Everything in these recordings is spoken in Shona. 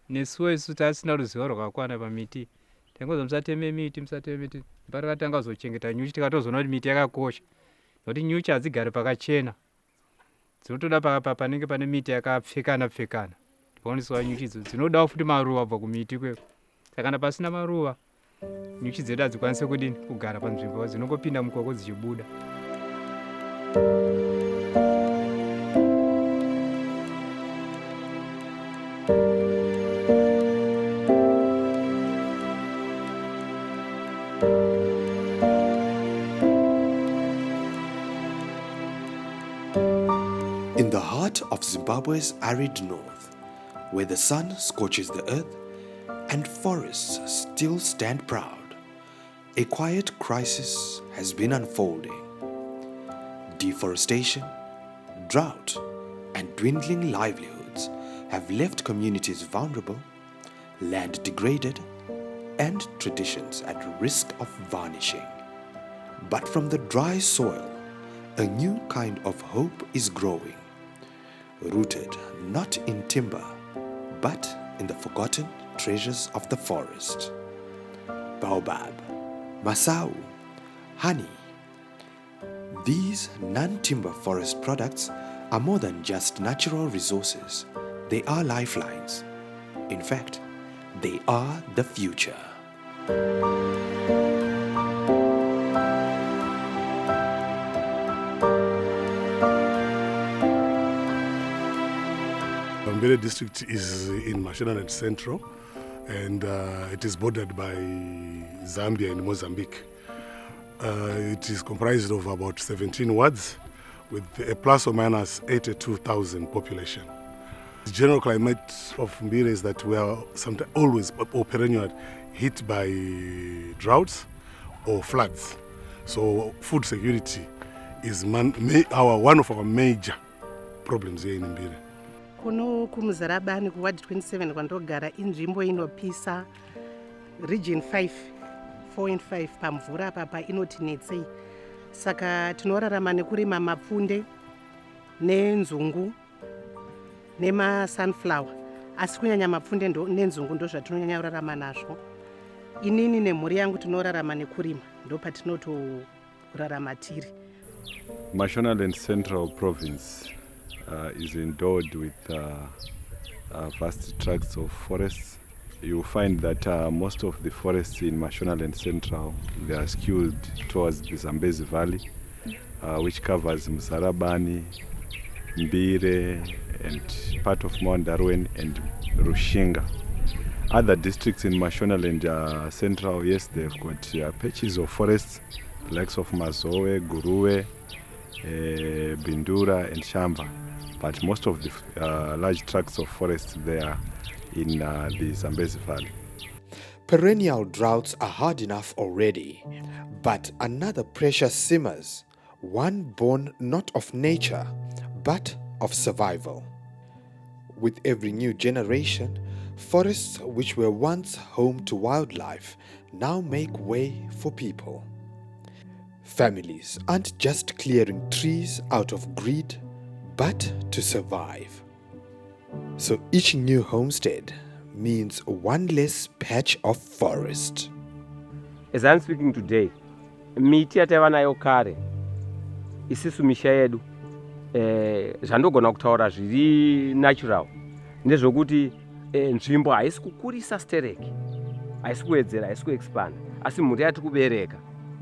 nesuwo isu tasina ruzivo rwakakwana pamiti. Tangozo musateme miti patakatanga kuzochengeta nyuchi tikatozoona kuti miti yakakosha nokuti nyuchi hadzigari pakachena, dzinotoda panenge pane miti yakapfekana paoneswa nyuchi idzo dzinodawo futi maruva abva kumiti kweko. Saka kana pasina maruva nyuchi dzedu hadzikwanisi kudini kugara panzvimbo, dzinongopinda mukoko dzichibuda. In the heart of Zimbabwe's arid north, where the sun scorches the earth and forests still stand proud, a quiet crisis has been unfolding. Deforestation, drought, and dwindling livelihoods have left communities vulnerable, land degraded, and traditions at risk of vanishing. But from the dry soil, a new kind of hope is growing, rooted not in timber, but in the forgotten treasures of the forest. Baobab, masawu, honey. These non-timber forest products are more than just natural resources. They are lifelines. In fact, they are the future. Mbire district is in Mashonaland Central, and it is bordered by Zambia and Mozambique. It is comprised of about 17 wards with a plus or minus 82,000 population. The general climate of Mbire is that we are sometimes always or perennial hit by droughts or floods. So food security is one of our major problems here in Mbire. Kuno kuMuzarabani kuward 27 kwandogara inzvimbo inopisa region 5.5 pamvura papa inotinetsei. Saka tinorarama nekurima mapfunde nenzungu sunflower. Asi kunyanya mapfunde nenzungu ndo zvatinonyanya kurarama nazvo. Inini nemhuri yangu tinorarama nekurima, ndo patinotorarama tiri. Mashonaland Central Province is endowed with vast tracts of forests. You find that most of the forests in Mashonaland Central, they are skewed towards the Zambezi Valley, which covers Muzarabani, Mbire, and part of Darwen and Rushinga. Other districts in Mashonaland Central, yes, they've got patches of forests, the likes of Masawu, Guruwe, Bindura, and Shamba. But most of the large tracts of forests there in the Zambezi Valley. Perennial droughts are hard enough already, but another pressure simmers, one born not of nature, but of survival. With every new generation, forests which were once home to wildlife now make way for people. Families aren't just clearing trees out of greed, but to survive. So each new homestead means one less patch of forest. As I'm speaking today, miti yataiva nayo kare isisu misha yedu zvandogona kutaura zviri natural ndezvokuti nzvimbo haisi kukurisa stereki, haisi kuwedzera, haisi kuexpanda, asi mhuri yati kubereka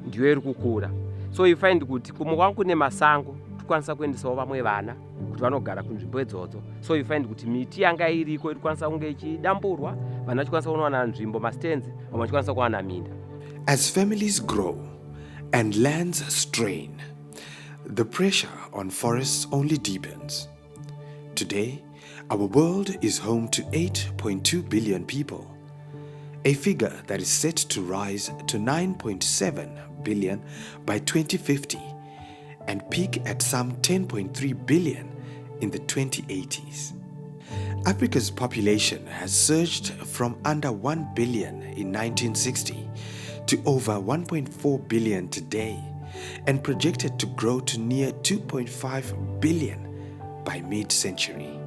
ndiyo iri kukura. So you find kuti kumwe kwangu kune masango tikwanisa kuendesawo vamwe vana kuti vanogara kunzvimbo idzodzo. So you find kuti miti yanga iriko iri kwanisa kunge ichidamburwa, vana vachikwanisa kuwana nzvimbo mastenzi, vamwe vachikwanisa kuwana minda. As families grow and lands strain, the pressure on forests only deepens. Today, our world is home to 8.2 billion people, a figure that is set to rise to 9.7 billion by 2050 and peak at some 10.3 billion in the 2080s. Africa's population has surged from under 1 billion in 1960 to over 1.4 billion today and projected to grow to near 2.5 billion by mid-century.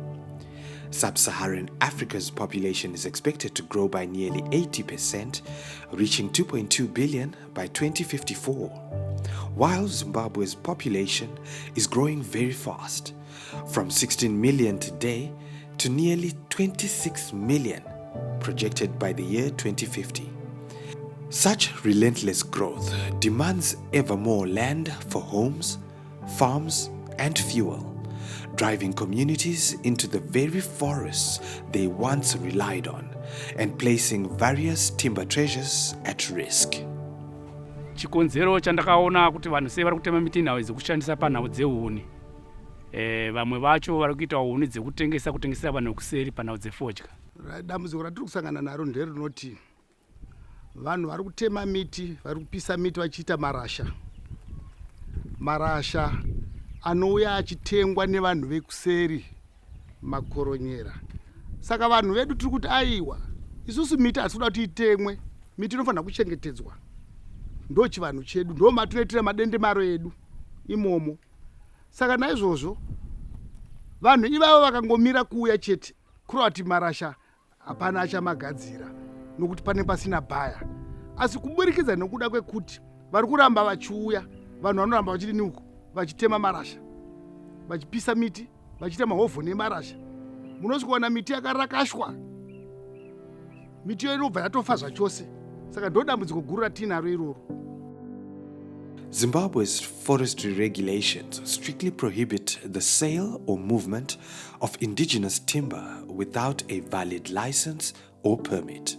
Sub-Saharan Africa's population is expected to grow by nearly 80%, reaching 2.2 billion by 2054, while Zimbabwe's population is growing very fast, from 16 million today to nearly 26 million, projected by the year 2050. Such relentless growth demands ever more land for homes, farms, and fuel, driving communities into the very forests they once relied on and placing various timber treasures at risk. Chikonzero chandakaona kuti vanhu sei vari kutema miti nhau dzekushandisa panhau dzehuni. Vamwe vacho vari kuita huni dzekutengesera vanhu kuseri panhau dzefodya. Dambudziko ratiri kusangana naro nderunoti vanhu vari kutema miti, vari kupisa miti vachiita marasha anouya achitengwa nevanhu vekuseri makoronyera. Saka vanhu vedu tiri kuti aiwa, isusu miti hatinoda kuti itemwe, miti inofanira kuchengetedzwa. Ndo chivanhu chedu, ndo matinoitira madende maro edu imomo. Saka naizvozvo vanhu ivavo vakangomira kuuya chete kureva kuti marasha hapana achamagadzira nokuti pane pasina bhaya. Asi kuburikidza nekuda kwekuti vari kuramba vachiuya, vanhu vanoramba vachidini uko vachitema marasha, vachipisa miti, vachiita mahovho nemarasha, munosikuona miti yakarakashwa. Miti iyo inobva yatofa zvachose. Saka ndo dambudziko guru ratinaro iroro. Zimbabwe's forestry regulations strictly prohibit the sale or movement of indigenous timber without a valid license or permit.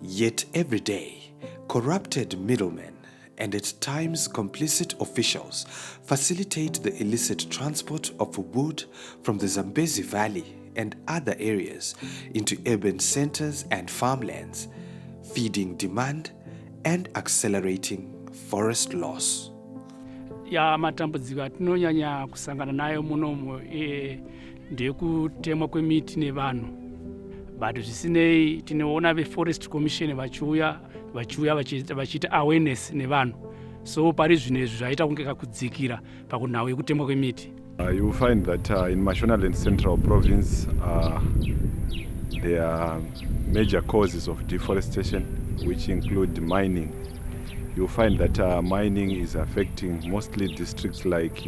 Yet every day, corrupted middlemen and at times complicit officials facilitate the illicit transport of wood from the Zambezi Valley and other areas into urban centers and farmlands, feeding demand and accelerating forest loss. Ya matambudziko atinonyanya kusangana nayo munomu ndekutemwa kwemiti nevanhu. But zvisinei tinoona ve-Forest Commission vachiuya vachiita awareness nevanhu. So pari zvinezvi zvaita kunge kakudzikira pakunhau yekutemwa kwemiti. You will find that in Mashonaland Central Province there are major causes of deforestation which include mining. You will find that mining is affecting mostly districts like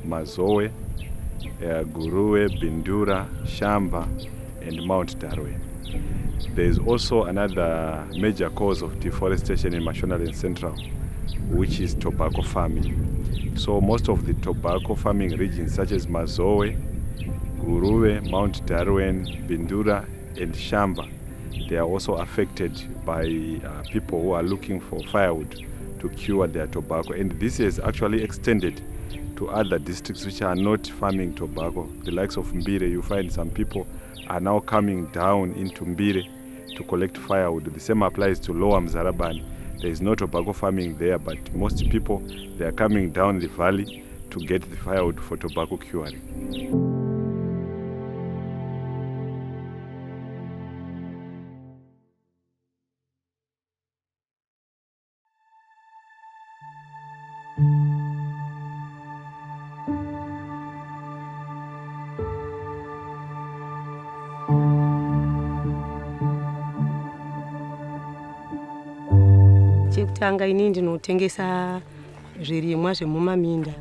Masawu, Guruwe, Bindura, Shamba and Mount Darwe. There is also another major cause of deforestation in Mashonaland Central, which is tobacco farming. So most of the tobacco farming regions such as Masawu, Guruwe, Mount Darwe, Bindura and Shamba, they are also affected by people who are looking for firewood to cure their tobacco. And this has actually extended to other districts which are not farming tobacco. The likes of Mbire, you find some people are now coming down into Mbire to collect firewood. The same applies to Lower Muzarabani. There is no tobacco farming there, but most people, they are coming down the valley to get the firewood for tobacco curing. Chekutanga ini ndinotengesa zvirimwa zvemumaminda.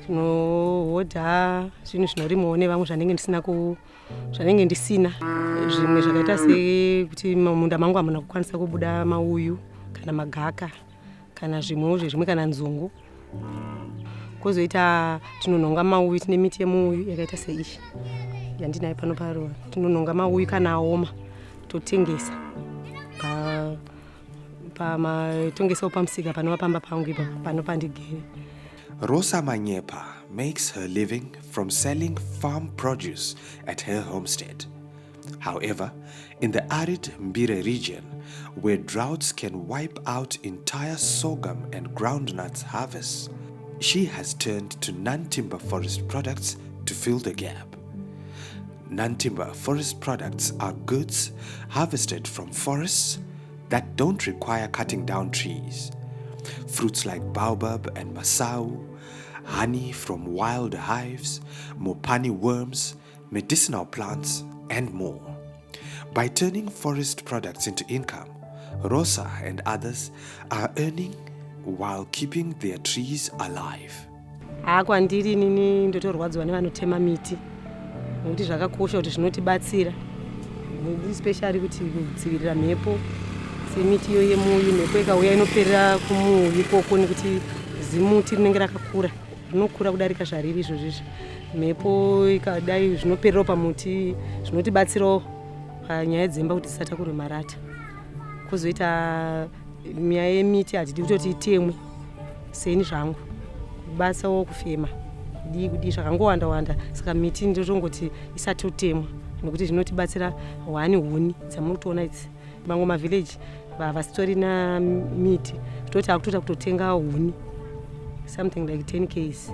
Tinohodha zvinhu zvinorimwawo nevamwe zvanenge ndisina. Zvimwe zvakaita sekuti mumunda mangu hamuna kukwanisa kubuda mauyu kana magaka kana zvimwewo zvezvimwe kana nzungu. Kozoita tinononga mauyu, tine miti yemuuyu yakaita seishi yandinayo pano parova. Tinononga mauyu kana aoma totengesa tongesa pamusika panova pamba pangu ipapo panopandigere. Rosa Manyepa makes her living from selling farm produce at her homestead. However, in the arid Mbire region, where droughts can wipe out entire sorghum and groundnuts harvests, she has turned to non-timber forest products to fill the gap. Non-timber forest products are goods harvested from forests that don't require cutting down trees. Fruits like Baobab and masawu, honey from wild hives, mopani worms, medicinal plants, and more. By turning forest products into income, Rosa and others are earning while keeping their trees alive. Kwandiri nini ndotorwadzwa nevanotema miti nokuti zvakakosha kuti zvinotibatsira especially kuti kudzivirira mhepo semiti iyo yemuyu. Mhepo ikauya inoperera kumuyu ikoko nekuti zimuti rinenge rakakura rinokura kudarika zvariri izvozvizvi. Mhepo ikadai zvinopererawo pamuti zvinotibatsirawo panyaya dzemba kuti dzisatakurwe marata. Kozoita nyaya yemiti hatidi kutoti itemwe seni zvangu kubatsawo kufema kudi zvakangowanda wanda, saka miti ndotongoti isatotemwa nokuti zvinotibatsira huni dzamunotoona idzi. Mamwe mavhileji vasitorina miti toti akutoita kutotenga huni something like 10 k's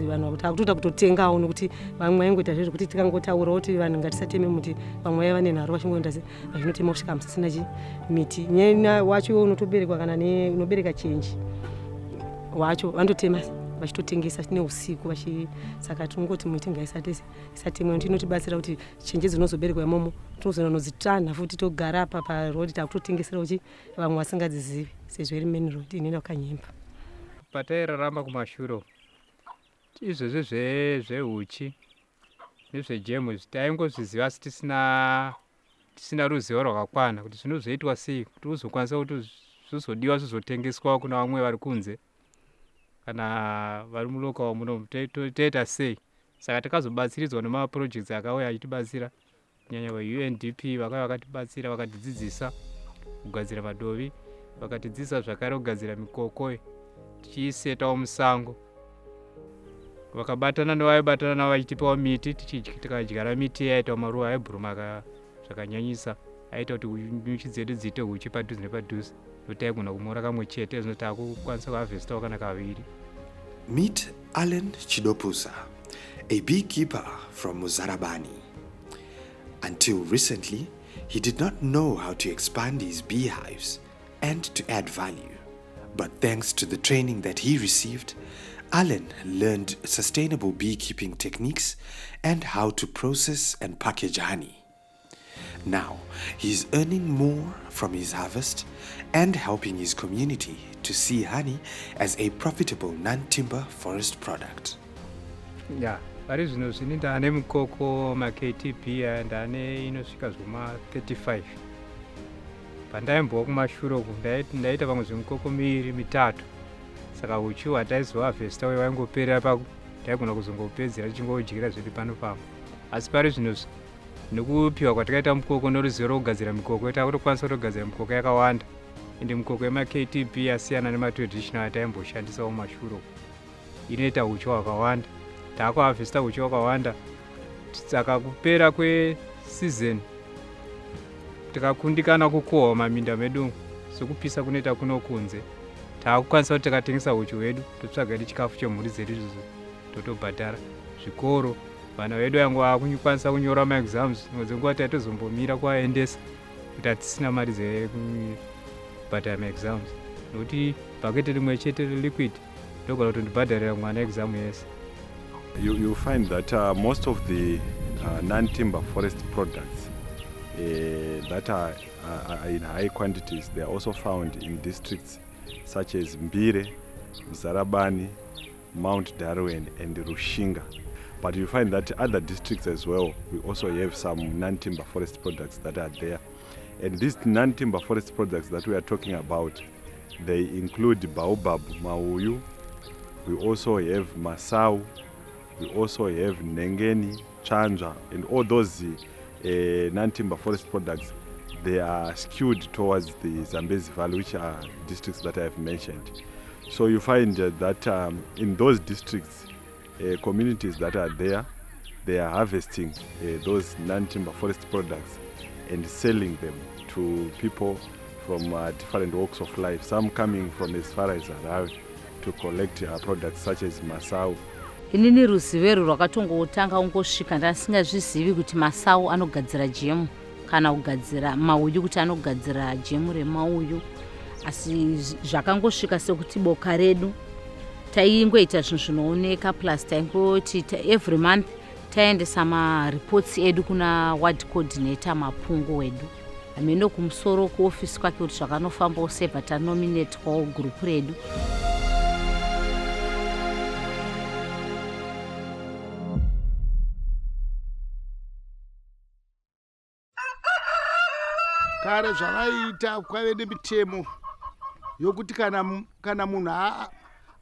vanhu kuti akutoita kutotengawo nokuti vamwe vaingoita zvezvo kuti tikangotaura kuti vanhu ngatisateme muti, vamwe vaiva nenharo vachingoenda vachinotema kusvika musasina miti. Nyena wacho unotoberekwa kana unobereka chenji wacho vandotema vachitotengesa neusiku saka tinongoti miti ngaisatemwa nokuti inotibatsira kuti chenje dzinozoberekwa imomo tinozonanodzitanha futi togara apa parodi takutotengesera vamwe vasingadzizivi sezvo iri main road inoenda kukanyemba. Patairarama kumashure izvozvo zveuchi nezvejemu taingozviziva asi tisina ruzivo rwakakwana kuti zvinozoitwa sei kuti uzokwanisa kuti zvizodiwa zvizotengeswa kuna vamwe vari kunze kana vari mulokawo muno toita sei. Saka takazobatsiridzwa nemaprojects akauya achitibatsira kunyanya vaUNDP vakauya vakatibatsira vakatidzidzisa kugadzira madovi, vakatidzidzisa zvakare kugadzira mikoko tichiisetawo musango. Vakabatana nevaibatana navo vachitipawo miti tikadyara miti yaitawo maruva aibhurumaka zvakanyanyisa aita kuti nyuchi dzedu dziite huchi padhuze nepadhuze ndokuti taigona kumora kamwe chete zvino takukwanisa kuhavhestawo kana kaviri. Meet Alan Chidopusa, a beekeeper from Muzarabani. Until recently, he did not know how to expand his beehives and to add value. But thanks to the training that he received, Alan learned sustainable beekeeping techniques and how to process and package honey. Now, he is earning more from his harvest and helping his community to see honey as a profitable non-timber forest product. Yeah, vari zvino zvini ndane mikoko ma-KTP ndane inosvika zvoma 35. Pandaimbowa kumashure uku ndaita pamwe zvemikoko miviri mitatu, saka uchi hwataizohavhesta waingoperera taigona kuzongopedzera tichingodyira zvedu pano pamwe. Asi pari zvino nekupiwa kwatakaita mukoko noruzivo rokugadzira mikoko takutokwanisa kutogadzira mikoko yakawanda, ende mikoko yema-KTP yasiyana nematraditional ataimboshandisawo mumashure uku. Inoita uchi hwakawanda, taakuhavhesta uchi hwakawanda. Saka kupera kwesizeni tikakundikana kukohwa maminda medu sekupisa kunoita kuno kunze, taakukwanisa kuti tikatengesa uchi hwedu totsvaga chikafu chemhuri dzedu totobhadhara zvikoro. Vana vedu yangu vakukwanisa kunyora maexams, ngodzenguva taitozombomira kuvaendesa kuti hatisina mari dzekubhadhara maexams nokuti bhaketi rimwe chete liquid ndogona kutondibhadharira mwana exam yese. You find that most of the non-timber forest products that are in high quantities, they are also found in districts such as Mbire, Muzarabani, Mount Darwin and Rushinga. But you find that other districts as well, we also have some non-timber forest products that are there. And these non-timber forest products that we are talking about, they include Baobab, Mauyu, we also have masawu, we also have nengeni, chanja, and all those non-timber forest products, they are skewed towards the Zambezi Valley, which are districts that I have mentioned. So you find that in those districts, communities that are there, they are harvesting those non-timber forest products and selling them to people from different walks of life, some coming from as far as Harare to collect products such as masawu. Inini ruzivo rwakatongotanga ungosvika ndasingazvizivi kuti masawu anogadzira jemu kana kugadzira mauyu kuti anogadzira jemu remauyu, asi zvakangosvika sekuti boka redu taingoita zvinhu zvinooneka plus taingoti every month taendesa mareports edu kuna ward coordinator mapungu wedu ameno kumusoro kuofisi kwake kuti zvakanofamba usebva tanominate kwawo gurupu redu. kare zvavaita kwave nemitemo yokuti kana munhu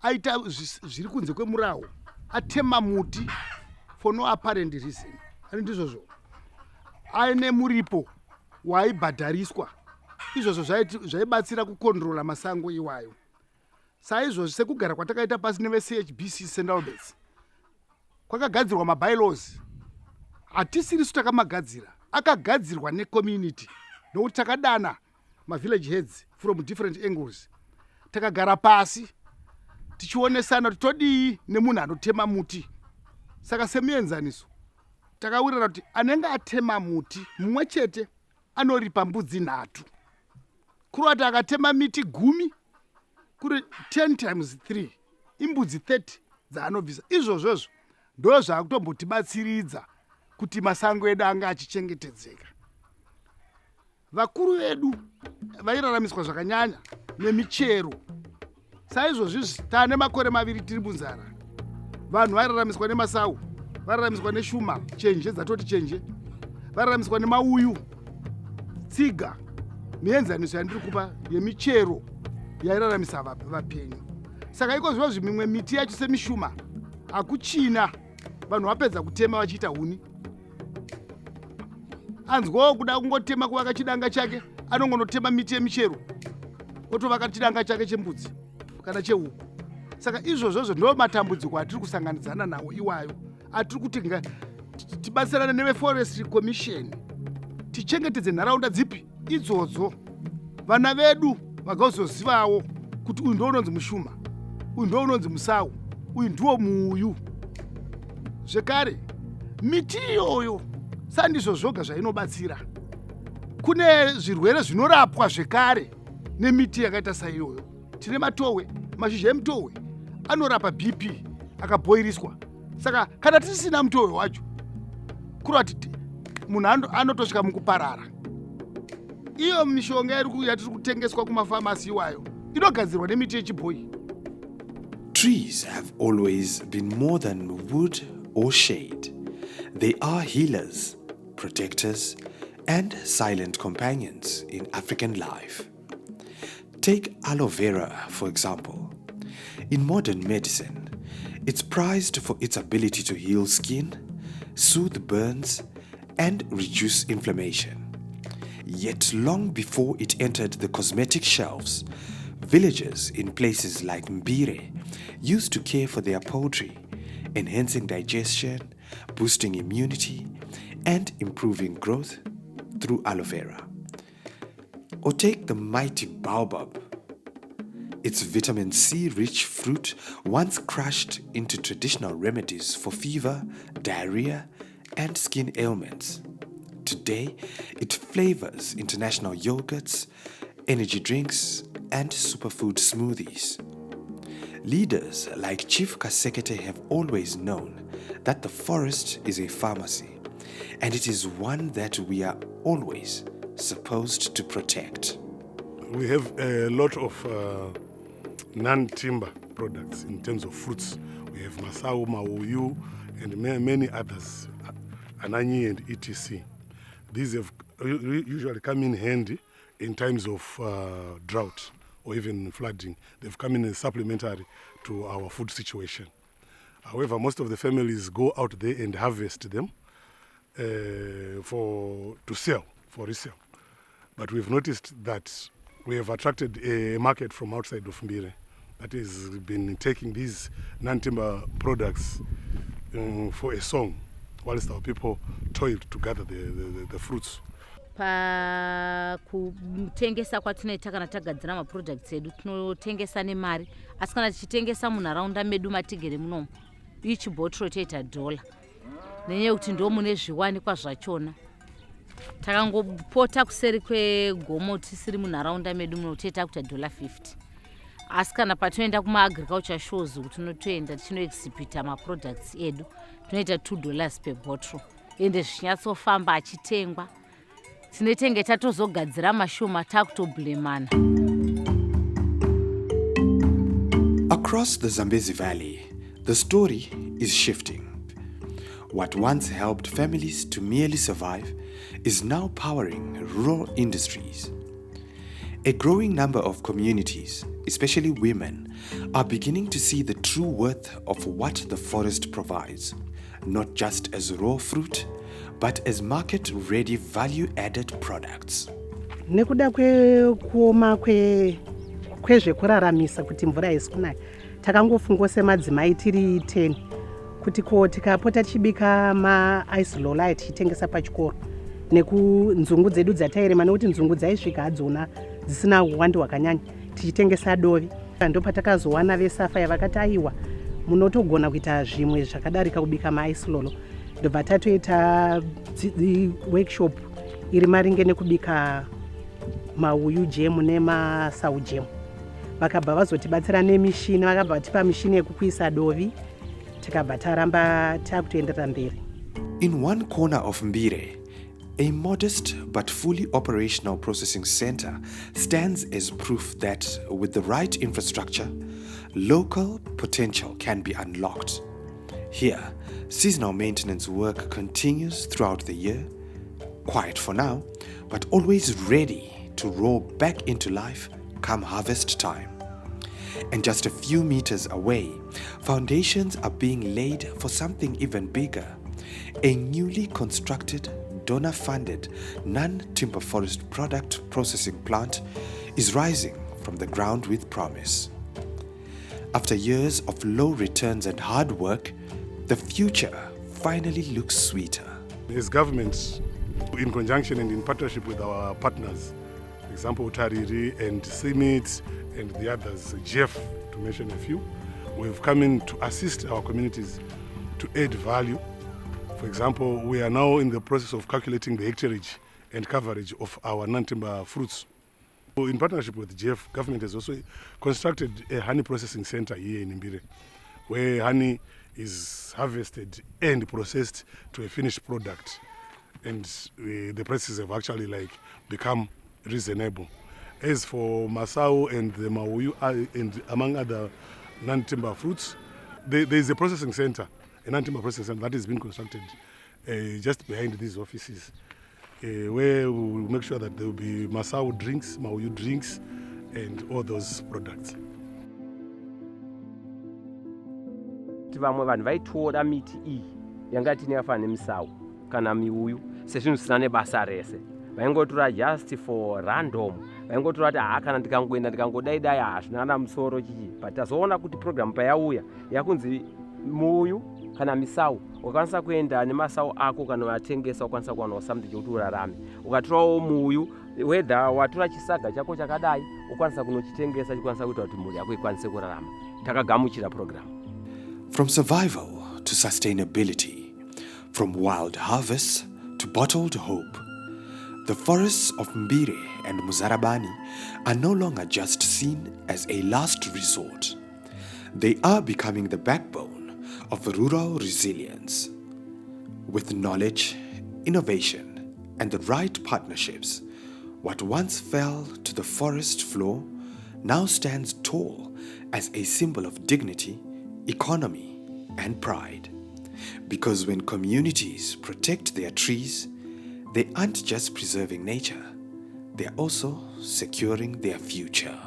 aita zviri kunze kwemurawo atema muti for no apparent reason, ani ndizvozvo aine muripo waibhadhariswa, izvozvo zvaibatsira kukondrola masango iwayo. Saizvozvo sekugara kwatakaita pasi neve-CHBC Central Base kwakagadzirwa mabylaws, hatisirisu takamagadzira, akagadzirwa necommunity nokuti takadana mavillage heads from different angles, takagara pasi tichionesana kuti todii nemunhu anotema muti. Saka semuenzaniso takawirana kuti anenge atema muti mumwe chete anoripa mbudzi 3, kuri ati akatema miti 10 kuri 10 times 3 imbudzi 30 dzaanobvisa. Izvozvozvo ndo zvaakutombotibatsiridza kuti masango edu anga achichengetedzeka. Vakuru vedu vairaramiswa zvakanyanya nemichero. Saizvozvi taane makore 2 tiri munzara, vanhu vairaramiswa nemasawu, vairaramiswa neshuma, chenje dzatoti chenje, vairaramiswa nemauyu, tsiga. Mienzaniso yandiri kupa yemichero yairaramisa vapenyu. Saka iko zvozvi mimwe miti yacho semishuma hakuchina, vanhu vapedza kutema vachiita huni. Anzwawo kuda kungotema kuvaka chidanga chake, anongonotema miti yemichero otovaka chidanga chake chembudzi kana chehuku. Saka izvozvozvo ndo matambudziko atiri kusanganidzana nawo iwayo, atiri kuti tibatsirane neve-forestry commission tichengetedze nharaunda dzipi idzodzo. Vana vedu vagazozivawo kuti uyu ndo unonzi mushuma, uyu ndo unonzi musawu, uyu ndiwo muuyu. Zvekare miti iyoyo sandizvo zvoga zvainobatsira, kune zvirwere zvinorapwa zvekare nemiti yakaita saiyoyo. Tine matowe, mashizha emutowe anorapa BP akabhoiriswa. Saka kana tisina mutowe wacho kuri ati munhu anotosvika mukuparara. Iyo mishonga yatiri kutengeswa kumafamasi iwayo inogadzirwa nemiti yechibhoyi. Trees have always been more than wood or shade. They are healers, protectors, and silent companions in African life. Take aloe vera, for example. In modern medicine, it's prized for its ability to heal skin, soothe burns, and reduce inflammation. Yet long before it entered the cosmetic shelves, villagers in places like Mbire used to care for their poultry, enhancing digestion, boosting immunity, and improving growth through aloe vera. Or take the mighty Baobab. Its vitamin C-rich fruit once crushed into traditional remedies for fever, diarrhea, and skin ailments. Today, it flavors international yogurts, energy drinks, and superfood smoothies. Leaders like Chief Kasekete have always known that the forest is a pharmacy, and it is one that we are always supposed to protect. We have a lot of non-timber products in terms of fruits. We have masawu, mauyu, and many others, anani and etc. These have usually come in handy in times of drought or even flooding. They've come in as supplementary to our food situation. However, most of the families go out there and harvest them to sell, for resale. But we've noticed that we have attracted a market from outside of Mbire that has been taking these non-timber products for a song, whilst our people toiled to gather the fruits. Pakutengesa kwatinoita kana tagadzira maproducts edu tinotengesa nemari, asi kana tichitengesa munharaunda medu matigere munomu each bottle toita $1 nenyaya yekuti ndo mune zviwanikwa zvachona. Takangopota kuseri kwegomo tisiri munharaunda medu muno toita kuita $50. asi kana patinoenda kuma-agriculture shows kuti tinotoenda tichinoexhibita maproducts edu tinoita $2 per bottle ende zvichinyatsofamba achitengwa tinetenge tatozogadzira mashoma takutobhlemana. Across the Zambezi Valley, the story is shifting. What once helped families to merely survive is now powering rural industries. A growing number of communities, especially women, are beginning to see the true worth of what the forest provides, not just as raw fruit, but as market-ready value-added products. Nekuda kuoma kwezvekuraramisa kuti mvura haisi kunaya, takangofunga semadzimai tiri 10 kuti ko tikapota tichibika maislola tichitengesa pachikoro nekunzungu dzedu dzatairema nekuti nzungu dzaisvika hadzona dzisina uwandi hwakanyanya tichitengesa dovi. Ndopatakazowana vesafaya vakati aiwa munotogona kuita zvimwe zvakadarika kubika maislolo. Ndobva tatoita workshop iri maringe nekubika mauyu jemu nemasawu jemu. Vakabva vazotibatsira nemishini, vakabva vatipa mishini yekukuisa dovi, tikabva taramba takutoenderera mberi. In one corner of Mbire, a modest but fully operational processing center stands as proof that with the right infrastructure, local potential can be unlocked. Here, seasonal maintenance work continues throughout the year, quiet for now, but always ready to roll back into life come harvest time. And just a few meters away, foundations are being laid for something even bigger. A newly constructed, donor-funded, non-timber forest product processing plant is rising from the ground with promise. After years of low returns and hard work, the future finally looks sweeter. As governments, in conjunction and in partnership with our partners, for example, Tariri and CIMIT and the others, Jeff, to mention a few, we've come in to assist our communities to add value. For example, we are now in the process of calculating the hectareage and coverage of our non-timber fruits. In partnership with Jeff, government has also constructed a honey processing center here in Mbire, where honey is harvested and processed to a finished product. And the prices have actually become reasonable. As for masawu and the mauyu and among other non-timber fruits, there is a processing center, a non-timber processing center that has been constructed just behind these offices, where we will make sure that there will be masawu drinks, mauyu drinks, and all those products. Vamwe vanhu vaitoda miti iyi yanga tine yafanana nemisawu kana miuyu sezvinhu zvisina nebasa rese, vaingotora just for random, vaingotora kuti kana ndikangoenda ndikangodai hazvina na musoro chichi, but tazoona kuti program payauya yakunzi muyu kana misawu ukakwanisa kuenda nemasawu ako kana watengesa ukwanisa kuwana something chekuti urarame. Ukatorawo muyu whether watora chisaga chako chakadai ukwanisa kunochitengesa chikwanisa kuita kuti mhuri yako ikwanise kurarama. Takagamuchira program. From survival to sustainability, from wild harvests to bottled hope, the forests of Mbire and Muzarabani are no longer just seen as a last resort. They are becoming the backbone of rural resilience. With knowledge, innovation, and the right partnerships, what once fell to the forest floor now stands tall as a symbol of dignity, economy, and pride. Because when communities protect their trees, they aren't just preserving nature, they are also securing their future.